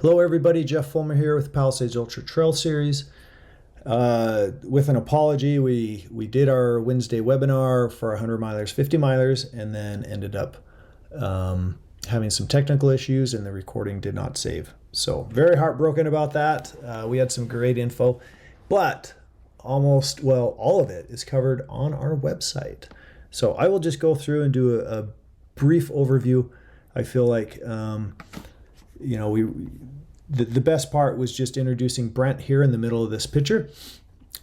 Hello everybody, Jeff Fulmer here with Palisades Ultra Trail Series. With an apology, we did our Wednesday webinar for 100 milers, 50 milers, and then ended up having some technical issues and the recording did not save. So very heartbroken about that. We had some great info, but all of it is covered on our website. So I will just go through and do a brief overview. I feel like the best part was just introducing Brent here in the middle of this picture.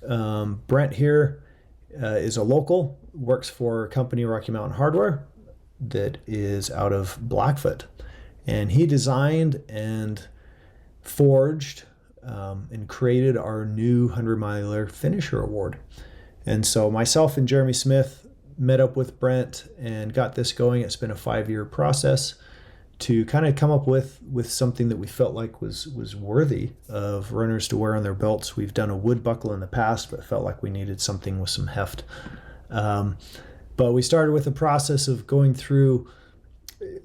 Brent here is a local, works for a company, Rocky Mountain Hardware, that is out of Blackfoot. And he designed and forged and created our new 100 miler finisher award. And so myself and Jeremy Smith met up with Brent and got this going. It's been a 5-year process to kind of come up with something that we felt like was worthy of runners to wear on their belts. We've done a wood buckle in the past, but felt like we needed something with some heft. But we started with the process of going through,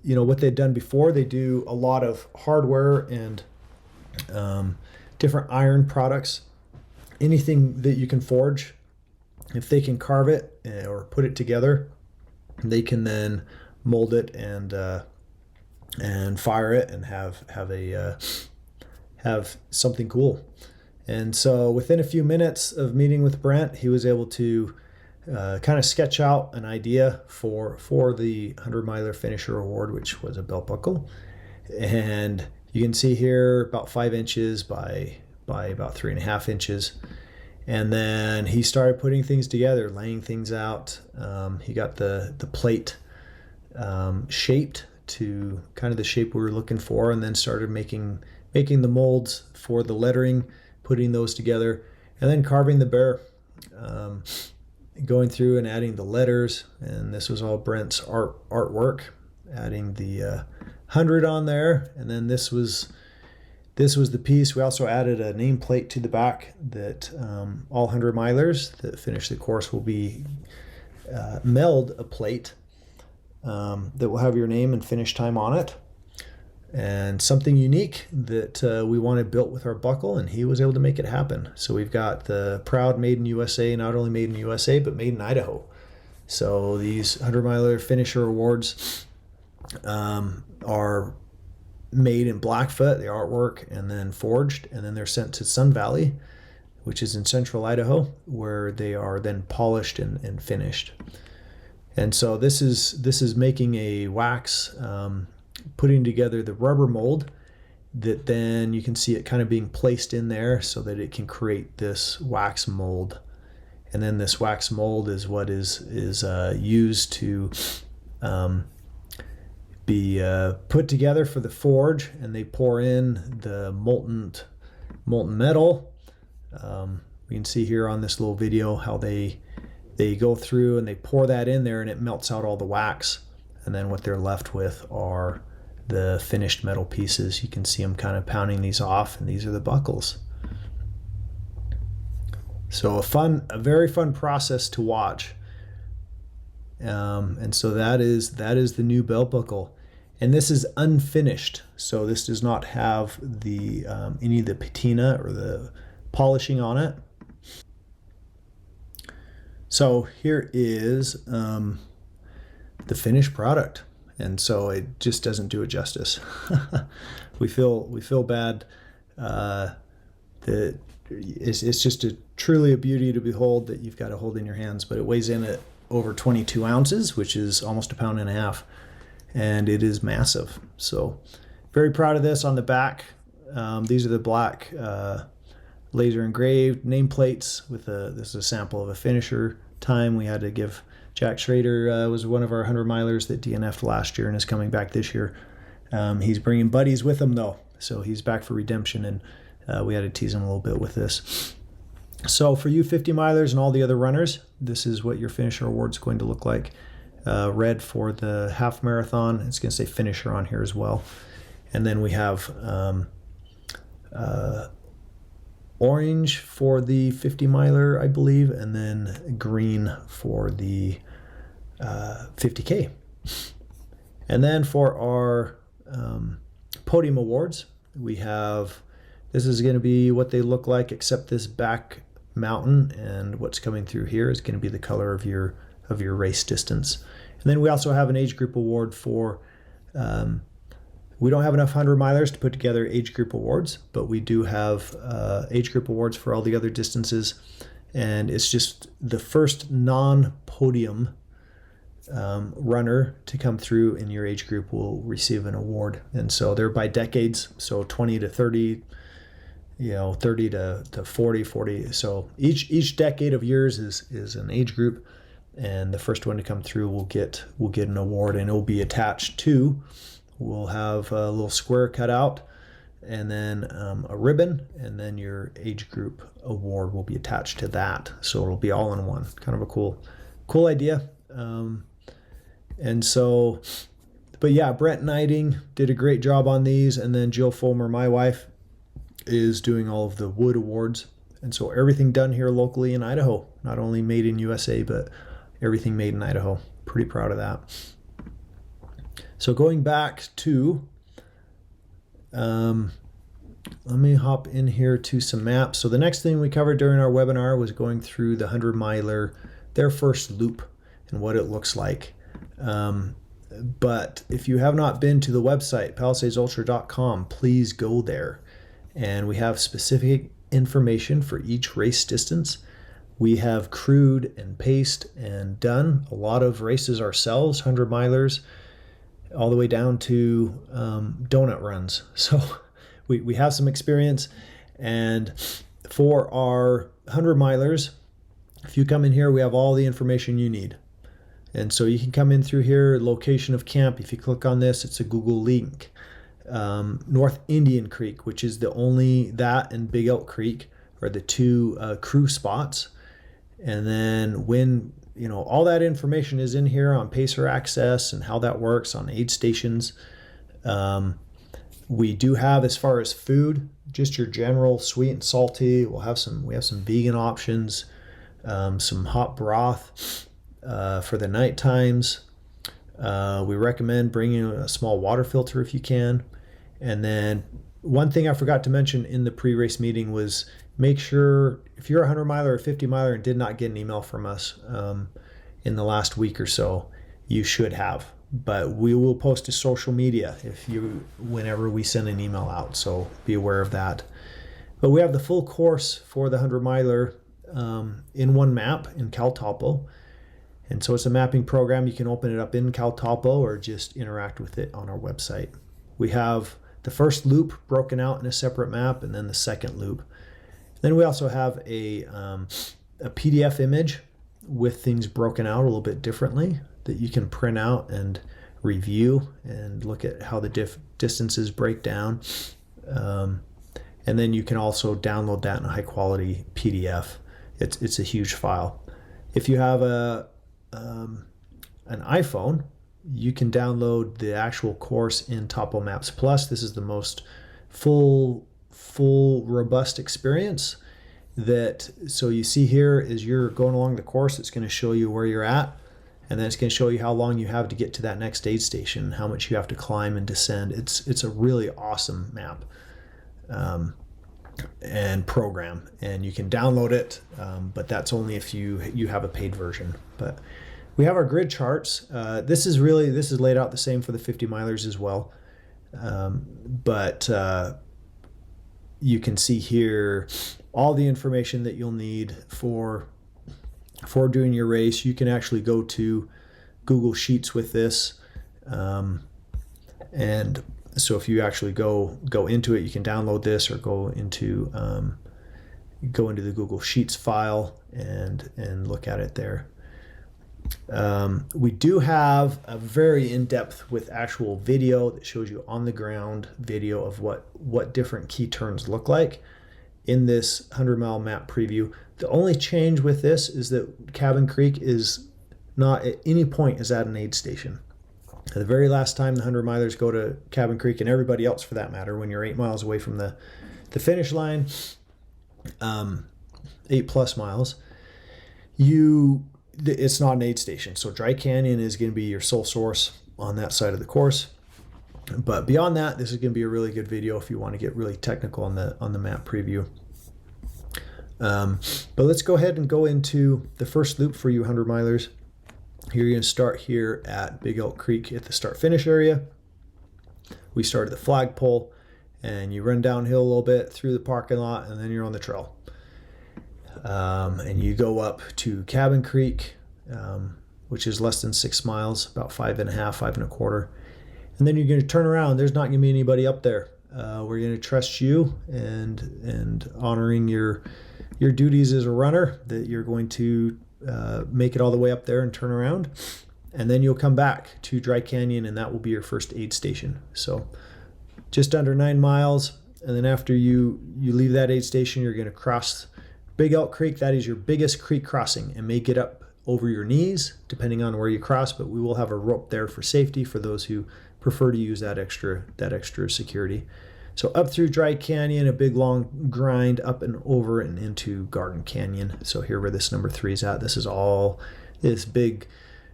what they'd done before. They do a lot of hardware and different iron products, anything that you can forge. If they can carve it or put it together, they can then mold it and fire it and have something cool. And so within a few minutes of meeting with Brent, he was able to kind of sketch out an idea for the 100 miler finisher award, which was a belt buckle. And you can see here about 5 inches by about 3.5 inches. And then he started putting things together, laying things out. He got the plate shaped to kind of the shape we were looking for, and then started making the molds for the lettering, putting those together, and then carving the bear, going through and adding the letters. And this was all Brent's artwork, adding the 100 on there. And then this was the piece. We also added a nameplate to the back that all 100 milers that finish the course will be mailed a plate that will have your name and finish time on it, and something unique that we wanted built with our buckle, and he was able to make it happen. So we've got the proud Made in USA, not only Made in USA, but Made in Idaho. So these 100 miler finisher awards are made in Blackfoot, the artwork, and then forged, and then they're sent to Sun Valley, which is in central Idaho, where they are then polished and finished. And so this is making a wax, putting together the rubber mold that then you can see it kind of being placed in there so that it can create this wax mold. And then this wax mold is what is used to be put together for the forge, and they pour in the molten metal. We can see here on this little video how they go through and they pour that in there, and it melts out all the wax, and then what they're left with are the finished metal pieces. You can see them kind of pounding these off, and these are the buckles. So a very fun process to watch. And so that is the new belt buckle, and this is unfinished. So this does not have the any of the patina or the polishing on it. So here is the finished product, and so it just doesn't do it justice. we feel bad that it's just truly a beauty to behold that you've got to hold in your hands. But it weighs in at over 22 ounces, which is almost 1.5 pounds, and it is massive. So very proud of this. On the back, these are the black laser engraved nameplates with this is a sample of a finisher time. We had to give Jack Schrader was one of our 100 milers that DNF'd last year and is coming back this year. He's bringing buddies with him though, so he's back for redemption, and we had to tease him a little bit with this. So for you 50 milers and all the other runners, this is what your finisher award is going to look like. Red for the half marathon. It's going to say finisher on here as well. And then we have orange for the 50 miler, I believe, and then green for the 50K. And then for our podium awards, This is going to be what they look like, except this back mountain, and what's coming through here is going to be the color of your race distance. And then we also have an age group award for, we don't have enough 100-milers to put together age group awards, but we do have age group awards for all the other distances. And it's just the first non-podium runner to come through in your age group will receive an award. And so they're by decades, so 20 to 30, 30 to 40. So each decade of years is an age group, and the first one to come through will get an award, and it will be attached to. We'll have a little square cut out, and then a ribbon, and then your age group award will be attached to that. So it'll be all in one. Kind of a cool idea. And so, but yeah, Brent Knighting did a great job on these, and then Jill Fulmer, my wife, is doing all of the wood awards. And so everything done here locally in Idaho, not only made in USA, but everything made in Idaho. Pretty proud of that. So going back to, let me hop in here to some maps. So the next thing we covered during our webinar was going through the 100-miler, their first loop, and what it looks like. But if you have not been to the website, palisadesultra.com, please go there. And we have specific information for each race distance. We have crewed and paced and done a lot of races ourselves, 100-milers, all the way down to donut runs. So we have some experience. And for our 100-milers, if you come in here, we have all the information you need. And so you can come in through here, location of camp. If you click on this, it's a Google link. North Indian Creek, which is that and Big Elk Creek are the two crew spots. And then when, all that information is in here on Pacer Access and how that works on aid stations. We do have, as far as food, just your general sweet and salty. We have some vegan options, some hot broth for the night times. We recommend bringing a small water filter if you can. And then one thing I forgot to mention in the pre-race meeting was make sure if you're a 100-miler or 50-miler and did not get an email from us in the last week or so, you should have. But we will post to social media whenever we send an email out, so be aware of that. But we have the full course for the 100-miler in one map in CalTopo. And so it's a mapping program. You can open it up in CalTopo or just interact with it on our website. We have the first loop broken out in a separate map, and then the second loop. Then we also have a PDF image with things broken out a little bit differently that you can print out and review and look at how the distances break down. And then you can also download that in a high quality PDF. It's a huge file. If you have an iPhone, you can download the actual course in Topo Maps Plus. This is the most full robust experience. So you see here as you're going along the course, it's going to show you where you're at, and then it's going to show you how long you have to get to that next aid station, how much you have to climb and descend. It's a really awesome map and program, and you can download it, but that's only if you have a paid version. But we have our grid charts. This is laid out the same for the 50-milers as well. But you can see here all the information that you'll need for doing your race. You can actually go to Google Sheets with this. And so if you actually go into it, you can download this or go into the Google Sheets file and look at it there. We do have a very in-depth with actual video that shows you on the ground video of what different key turns look like in this 100-mile map preview. The only change with this is that Cabin Creek is not at any point is at an aid station. The very last time the 100-milers go to Cabin Creek, and everybody else for that matter, when you're 8 miles away from the finish line, 8+ miles, it's not an aid station. So Dry Canyon is going to be your sole source on that side of the course. But beyond that, this is going to be a really good video if you want to get really technical on the map preview. But let's go ahead and go into the first loop for you 100 milers. You're going to start here at Big Elk Creek at the start finish area. We start at the flagpole, and you run downhill a little bit through the parking lot, and then you're on the trail. And you go up to Cabin Creek, which is less than 6 miles, about 5.5, 5.25. And then you're going to turn around. There's not going to be anybody up there. We're going to trust you and honoring your duties as a runner, that you're going to make it all the way up there and turn around. And then you'll come back to Dry Canyon, and that will be your first aid station. So just under 9 miles. And then after you leave that aid station, you're going to cross Big Elk Creek. That is your biggest creek crossing, and may get up over your knees depending on where you cross, but we will have a rope there for safety for those who prefer to use that extra security. So up through Dry Canyon, a big long grind up and over and into Garden Canyon. So here where this number 3 is at, this big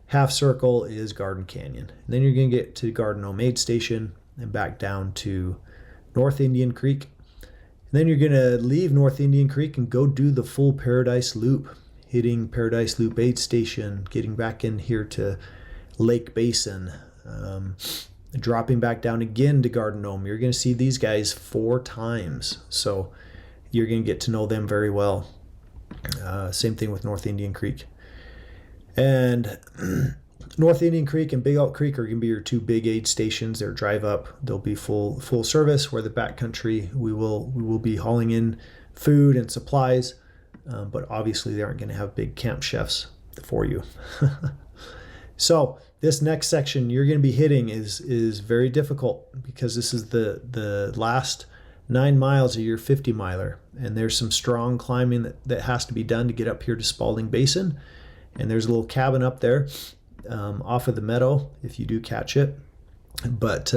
half circle is Garden Canyon. And then you're going to get to Garden Home Aid Station and back down to North Indian Creek. And then you're going to leave North Indian Creek and go do the full Paradise Loop, hitting Paradise Loop Aid Station, getting back in here to Lake Basin, dropping back down again to Garden Home. You're going to see these guys 4 times, so you're going to get to know them very well. Same thing with North Indian Creek. And North Indian Creek and Big Elk Creek are going to be your 2 big aid stations. They're drive up. They'll be full service, where the backcountry we will be hauling in food and supplies, but obviously they aren't going to have big camp chefs for you. So this next section you're going to be hitting is very difficult, because this is the last 9 miles of your 50 miler, and there's some strong climbing that has to be done to get up here to Spalding Basin. And there's a little cabin up there off of the meadow if you do catch it. But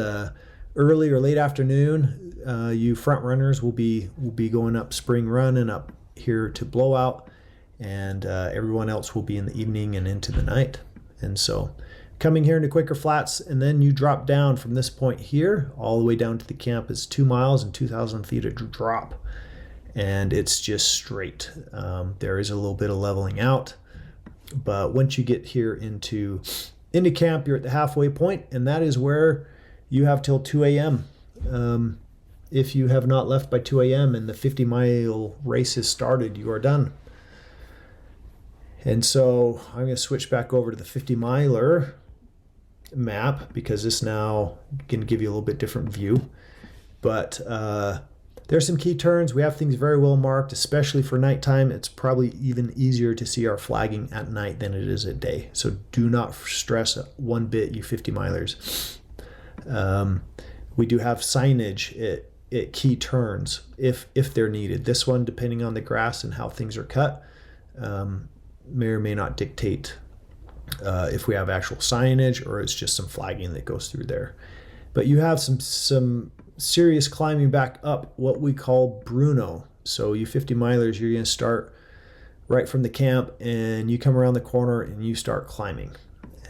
early or late afternoon, you front runners will be going up Spring Run and up here to Blowout, and everyone else will be in the evening and into the night. And so coming here into Quaker Flats, and then you drop down from this point here all the way down to the camp is 2 miles and 2,000 feet of drop, and it's just straight. There is a little bit of leveling out. But once you get here into camp, you're at the halfway point, and that is where you have till 2 a.m. If you have not left by 2 a.m. and the 50-mile race has started, you are done. And so I'm going to switch back over to the 50-miler map, because this now can give you a little bit different view. But there's some key turns. We have things very well marked, especially for nighttime. It's probably even easier to see our flagging at night than it is at day. So do not stress one bit, you 50 milers. We do have signage at key turns if they're needed. This one, depending on the grass and how things are cut, may or may not dictate if we have actual signage or it's just some flagging that goes through there. But you have some serious climbing back up what we call Bruno. So you 50 milers, you're going to start right from the camp, and you come around the corner and you start climbing,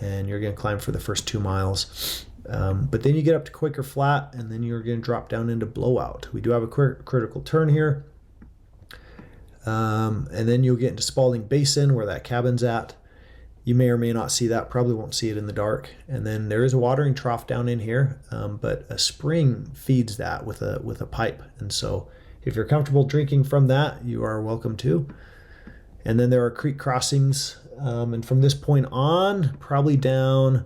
and you're going to climb for the first 2 miles. But then you get up to Quaker Flat, and then you're going to drop down into Blowout. We do have a critical turn here. And then you'll get into Spalding Basin, where that cabin's at. You may or may not see that, probably won't see it in the dark. And then there is a watering trough down in here, but a spring feeds that with a pipe. And so if you're comfortable drinking from that, you are welcome to. And then there are creek crossings. And from this point on, probably down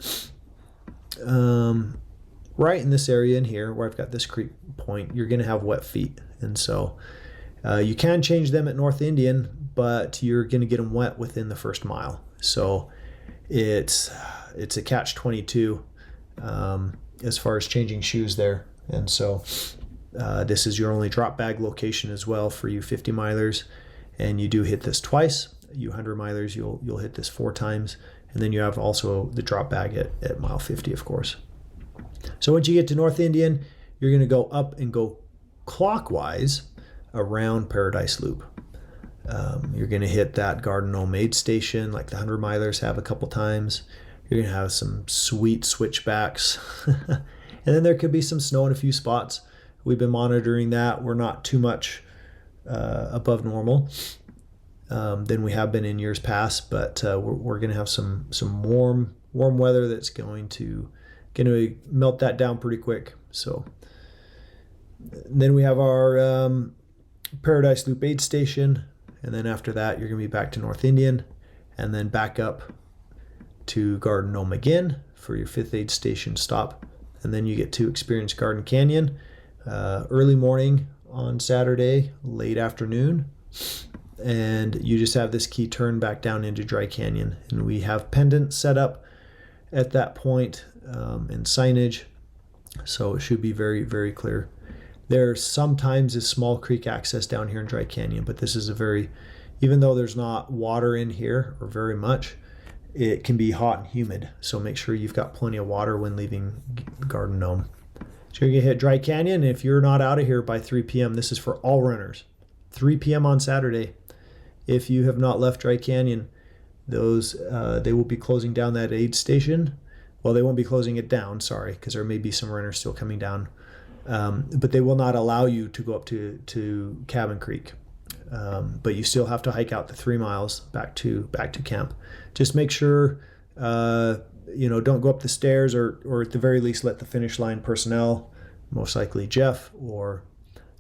right in this area in here where I've got this creek point, you're going to have wet feet. And so you can change them at North Indian, but you're going to get them wet within the first mile. So it's a catch-22 as far as changing shoes there. And so this is your only drop bag location as well for you 50 milers, and you do hit this twice. You 100 milers, you'll hit this 4 times, and then you have also the drop bag at mile 50, of course. So once you get to North Indian, you're going to go up and go clockwise around Paradise Loop. You're going to hit that Garden Home Aid Station like the 100 milers have a couple times. You're going to have some sweet switchbacks. And then there could be some snow in a few spots. We've been monitoring that. We're not too much above normal than we have been in years past, but we're going to have some warm weather that's going to melt that down pretty quick. So then we have our Paradise Loop aid station, and then after that you're going to be back to North Indian, and then back up to Garden Gnome again for your 5th aid station stop, and then you get to experience Garden Canyon early morning on Saturday, late afternoon, and you just have this key turn back down into Dry Canyon, and we have pendants set up at that point and signage, so it should be very, very clear. There sometimes is small creek access down here in Dry Canyon, but this is even though there's not water in here or very much, it can be hot and humid. So make sure you've got plenty of water when leaving Garden Gnome. So you're going to hit Dry Canyon. If you're not out of here by 3 p.m., this is for all runners. 3 p.m. on Saturday. If you have not left Dry Canyon, they will be closing down that aid station. Well, they won't be closing it down, sorry, because there may be some runners still coming down. But they will not allow you to go up to Cabin Creek. But you still have to hike out the 3 miles back to camp. Just make sure don't go up the stairs, or at the very least let the finish line personnel, most likely Jeff or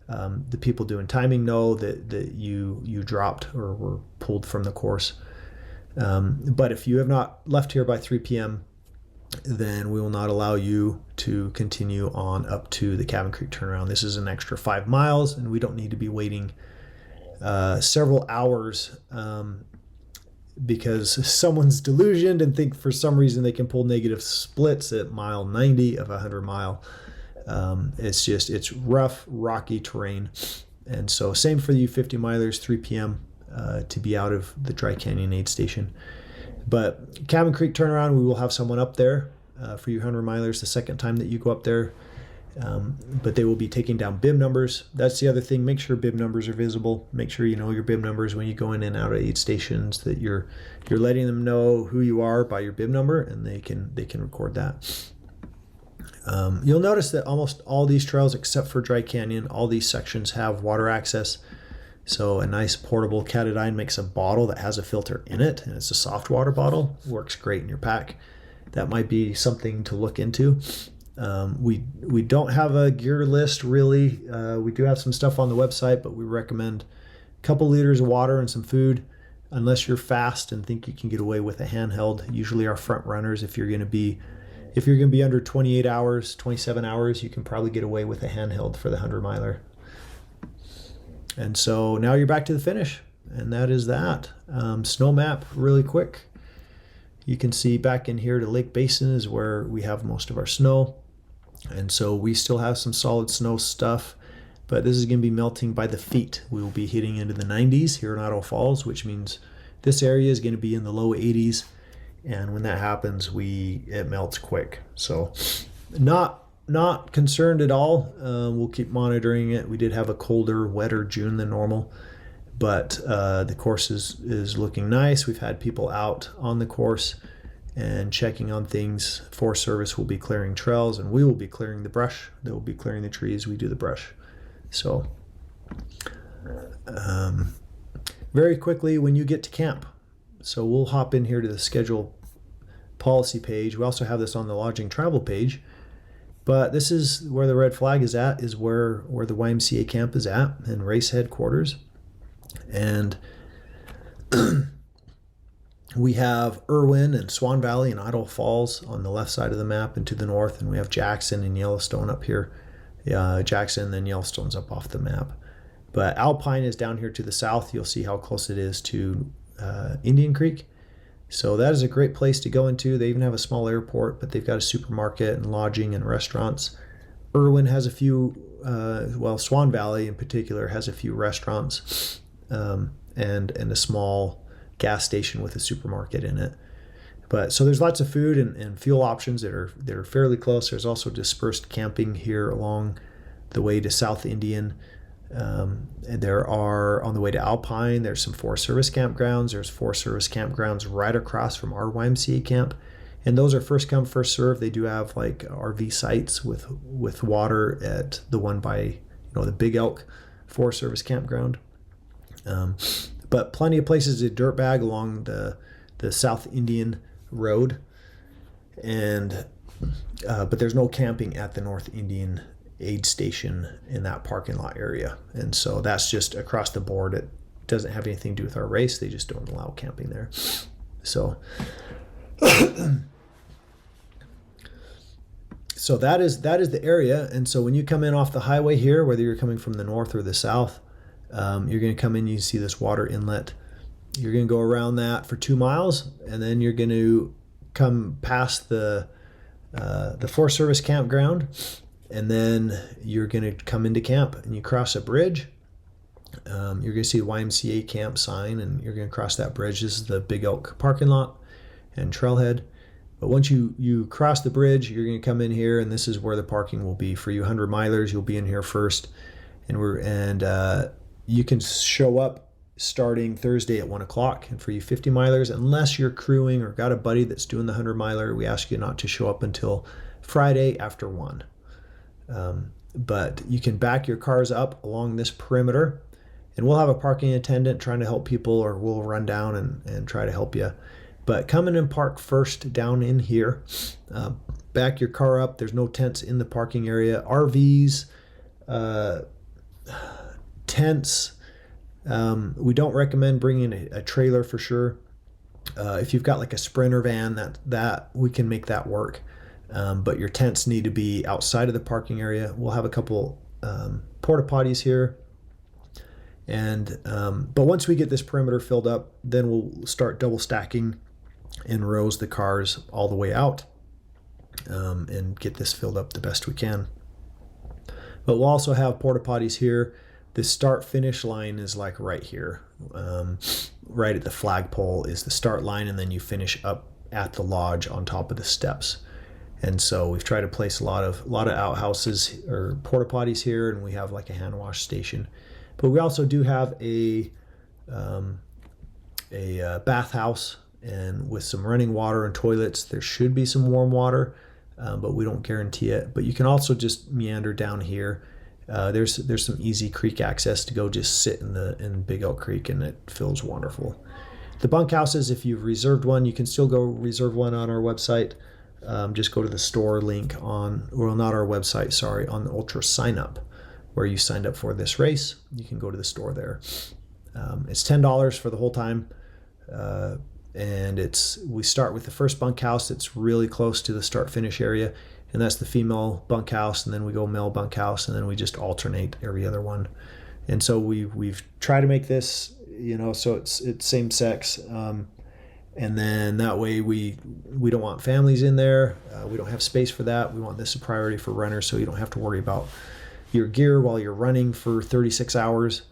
the people doing timing, know that you dropped or were pulled from the course. But if you have not left here by 3 p.m., then we will not allow you to continue on up to the Cabin Creek turnaround. This is an extra 5 miles, and we don't need to be waiting several hours because someone's delusioned and think for some reason they can pull negative splits at mile 90 of a 100-mile. It's rough, rocky terrain. And so same for you 50 milers, 3 p.m. To be out of the Dry Canyon aid station. But Cabin Creek turnaround, we will have someone up there for you 100 milers the second time that you go up there. But they will be taking down bib numbers. That's the other thing. Make sure bib numbers are visible. Make sure you know your bib numbers when you go in and out of aid stations, that you're letting them know who you are by your bib number, and they can record that. You'll notice that almost all these trails, except for Dry Canyon, all these sections have water access. So a nice portable Catadine makes a bottle that has a filter in it, and it's a soft water bottle. Works great in your pack. That might be something to look into. We don't have a gear list really. We do have some stuff on the website, but we recommend a couple liters of water and some food, unless you're fast and think you can get away with a handheld. Usually our front runners, if you're going to be under 28 hours, 27 hours, you can probably get away with a handheld for the 100-miler. And so now you're back to the finish, and that is that. Snow map really quick. You can see back in here to Lake Basin is where we have most of our snow. And so we still have some solid snow stuff, but this is going to be melting by the feet. We will be hitting into the 90s here in Idaho Falls, which means this area is going to be in the low 80s. And when that happens, it melts quick. So not concerned at all. We'll keep monitoring it. We did have a colder, wetter June than normal, but the course is looking nice. We've had people out on the course and checking on things. Forest Service will be clearing trails, and we will be clearing the brush. They will be clearing the trees. We do the brush. So very quickly when you get to camp. So we'll hop in here to the schedule policy page. We also have this on the lodging travel page. But this is where the red flag is at, is where the YMCA camp is at, and race headquarters. And we have Irwin and Swan Valley and Idaho Falls on the left side of the map and to the north, and we have Jackson and Yellowstone up here. Jackson and then Yellowstone's up off the map. But Alpine is down here to the south. You'll see how close it is to Indian Creek. So that is a great place to go into. They even have a small airport, but they've got a supermarket and lodging and restaurants. Irwin has a few, Swan Valley in particular has a few restaurants and a small gas station with a supermarket in it. But so there's lots of food and fuel options that are fairly close. There's also dispersed camping here along the way to South Indian. And there are, on the way to Alpine, there's some Forest Service campgrounds. There's Forest Service campgrounds right across from our YMCA camp. And those are first come, first serve. They do have like RV sites with water at the one by the Big Elk Forest Service campground. But plenty of places to dirtbag along the South Indian Road, and but there's no camping at the North Indian aid station in that parking lot area. And so that's just across the board. It doesn't have anything to do with our race. They just don't allow camping there. So so that is the area. And so when you come in off the highway here, whether you're coming from the north or the south, you're going to come in, you see this water inlet. You're going to go around that for 2 miles, and then you're going to come past the Forest Service campground, and then you're going to come into camp, and you cross a bridge. You're going to see the YMCA camp sign, and you're going to cross that bridge. This is the Big Elk parking lot and trailhead. But once you cross the bridge, you're going to come in here, and this is where the parking will be for you 100 milers. You'll be in here first, and you can show up starting Thursday at 1 o'clock. And for you 50 milers, unless you're crewing or got a buddy that's doing the 100 miler, we ask you not to show up until Friday after 1. But you can back your cars up along this perimeter, and we'll have a parking attendant trying to help people, or we'll run down and try to help you. But come in and park first down in here. Back your car up. There's no tents in the parking area. RVs, tents. We don't recommend bringing a trailer for sure. If you've got like a Sprinter van, that we can make that work. But your tents need to be outside of the parking area. We'll have a couple porta potties here. And but once we get this perimeter filled up, then we'll start double stacking in rows the cars all the way out, and get this filled up the best we can. But we'll also have porta potties here. The start finish line is like right here, right at the flagpole is the start line, and then you finish up at the lodge on top of the steps. And so we've tried to place a lot of outhouses or porta potties here, and we have like a hand wash station. But we also do have a bathhouse, and with some running water and toilets. There should be some warm water, but we don't guarantee it. But you can also just meander down here. There's some easy creek access to go just sit in Big Elk Creek, and it feels wonderful. The bunkhouses, if you've reserved one, you can still go reserve one on our website. Just go to the store link on not our website, sorry, on the Ultra sign up, where you signed up for this race. You can go to the store there. It's $10 for the whole time. And we start with the first bunkhouse that's really close to the start finish area, and that's the female bunkhouse, and then we go male bunkhouse, and then we just alternate every other one. And so we've tried to make this, so it's same sex, and then that way we don't want families in there. We don't have space for that. We want this a priority for runners, so you don't have to worry about your gear while you're running for 36 hours.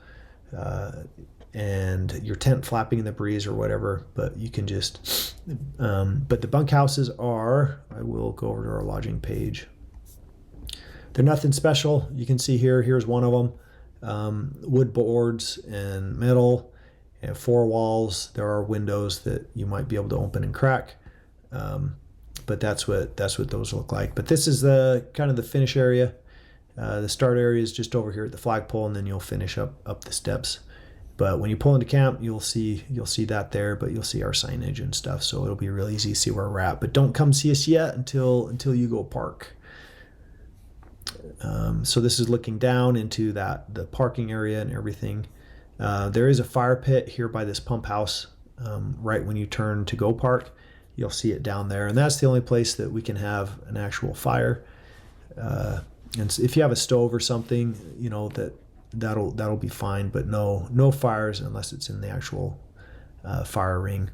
And your tent flapping in the breeze or whatever, but you can just, but the bunkhouses I will go over to our lodging page. They're nothing special. You can see here's one of them, wood boards and metal and 4 walls. There are windows that you might be able to open and crack. But that's what those look like. But this is the kind of the finish area. The start area is just over here at the flagpole, and then you'll finish up the steps. But when you pull into camp, you'll see that there, but you'll see our signage and stuff, so it'll be real easy to see where we're at. But don't come see us yet until you go park. So this is looking down into the parking area and everything. There is a fire pit here by this pump house, right when you turn to go park. You'll see it down there, and that's the only place that we can have an actual fire. And if you have a stove or something, that'll be fine, but no fires unless it's in the actual fire ring.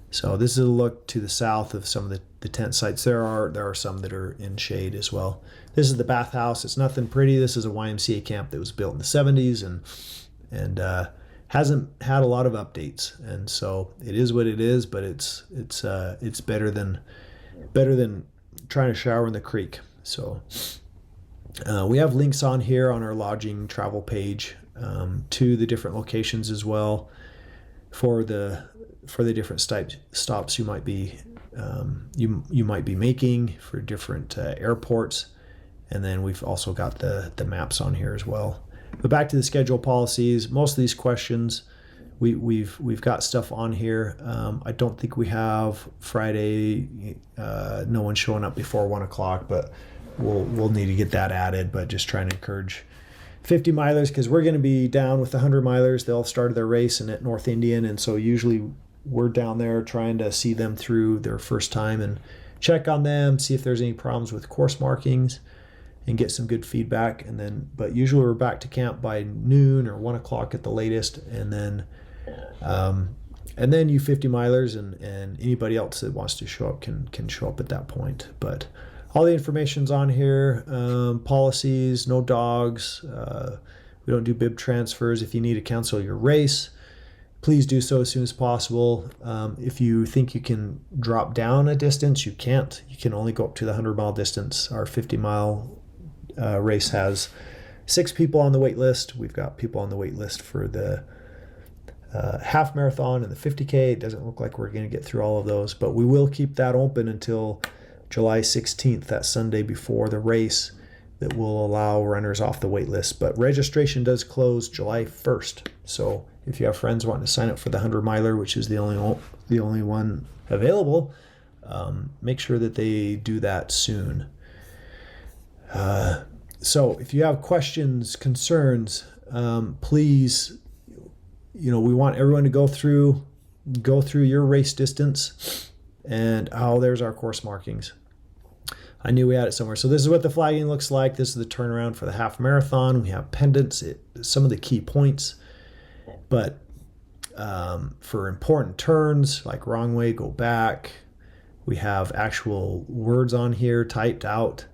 So this is a look to the south of some of the tent sites. There are some that are in shade as well. This is the bathhouse. It's nothing pretty. This is a YMCA camp that was built in the 70s and hasn't had a lot of updates. And so it is what it is, but it's better than trying to shower in the creek. So we have links on here on our lodging travel page to the different locations as well for the different stops you might be you might be making for different airports. And then we've also got the maps on here as well. But back to the schedule policies, most of these questions, we've got stuff on here. I don't think we have Friday, no one showing up before 1 o'clock, but we'll need to get that added. But just trying to encourage 50 milers, because we're going to be down with the 100 milers. They'll start their race at North Indian, and so usually we're down there trying to see them through their first time and check on them, see if there's any problems with course markings, and get some good feedback. And then, but usually we're back to camp by noon or 1 o'clock at the latest, and then you 50 milers and anybody else that wants to show up can show up at that point. But all the information's on here. Policies, no dogs. We don't do bib transfers. If you need to cancel your race, please do so as soon as possible. If you think you can drop down a distance, you can't. You can only go up to the 100-mile distance. Our 50-mile race has 6 people on the wait list. We've got people on the wait list for the half marathon and the 50K. It doesn't look like we're going to get through all of those, but we will keep that open until July 16th, that Sunday before the race, that will allow runners off the wait list. But registration does close July 1st. So if you have friends wanting to sign up for the 100 miler, which is the only one available, make sure that they do that soon. So if you have questions, concerns, please, we want everyone to go through your race distance. And there's our course markings. I knew we had it somewhere. So this is what the flagging looks like. This is the turnaround for the half marathon. We have pendants, some of the key points. But for important turns, like wrong way, go back, we have actual words on here typed out.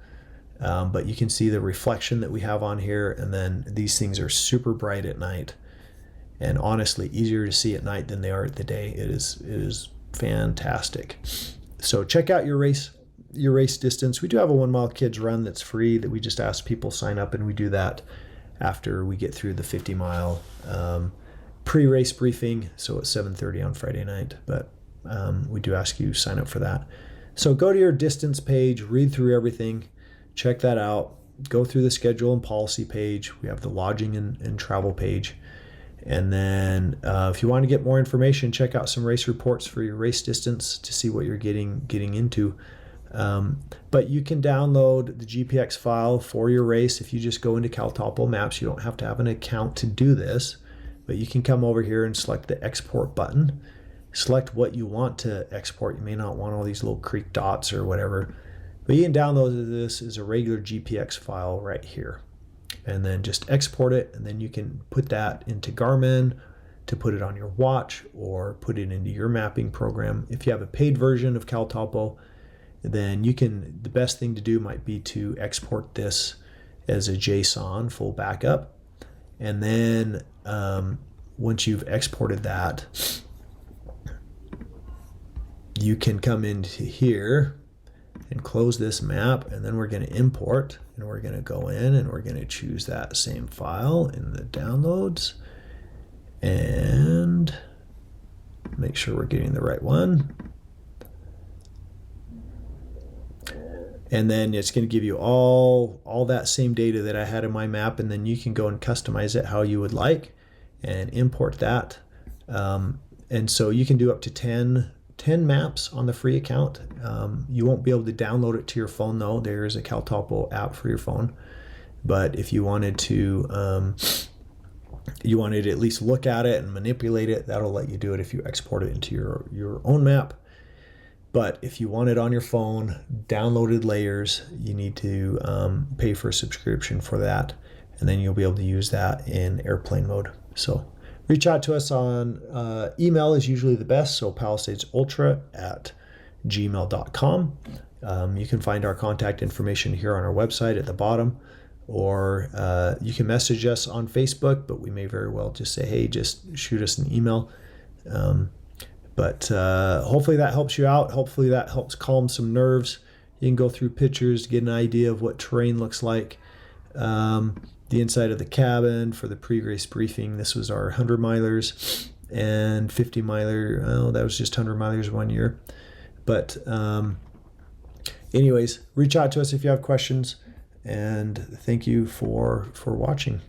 But you can see the reflection that we have on here. And then these things are super bright at night. And honestly, easier to see at night than they are at the day. It is fantastic. So check out your race distance. We do have a 1 mile kids run that's free that we just ask people sign up, and we do that after we get through the 50 mile pre-race briefing. So at 7:30 on Friday night, but we do ask you sign up for that. So go to your distance page, read through everything, check that out, go through the schedule and policy page. We have the lodging and travel page. And then if you want to get more information, check out some race reports for your race distance to see what you're getting into. But you can download the GPX file for your race. If you just go into CalTopo Maps, you don't have to have an account to do this, but you can come over here and select the export button. Select what you want to export. You may not want all these little creek dots or whatever, but you can download this as a regular GPX file right here. And then just export it, and then you can put that into Garmin to put it on your watch or put it into your mapping program. If you have a paid version of CalTopo, then the best thing to do might be to export this as a JSON full backup. And then once you've exported that, you can come into here and close this map, and then we're going to import, and we're going to go in and we're going to choose that same file in the downloads and make sure we're getting the right one. And then it's going to give you all that same data that I had in my map, and then you can go and customize it how you would like and import that. And so you can do up to 10 maps on the free account. You won't be able to download it to your phone though. There is a CalTopo app for your phone. But if you wanted to at least look at it and manipulate it, that'll let you do it if you export it into your own map. But if you want it on your phone, downloaded layers, you need to pay for a subscription for that. And then you'll be able to use that in airplane mode. So reach out to us on email is usually the best. So palisadesultra@gmail.com. You can find our contact information here on our website at the bottom, or you can message us on Facebook, but we may very well just say, hey, just shoot us an email. But hopefully that helps you out. Hopefully that helps calm some nerves. You can go through pictures to get an idea of what terrain looks like. The inside of the cabin for the pre-race briefing. This was our 100 milers and 50 miler. Oh, that was just 100 milers 1 year. But anyways, reach out to us if you have questions, and thank you for watching.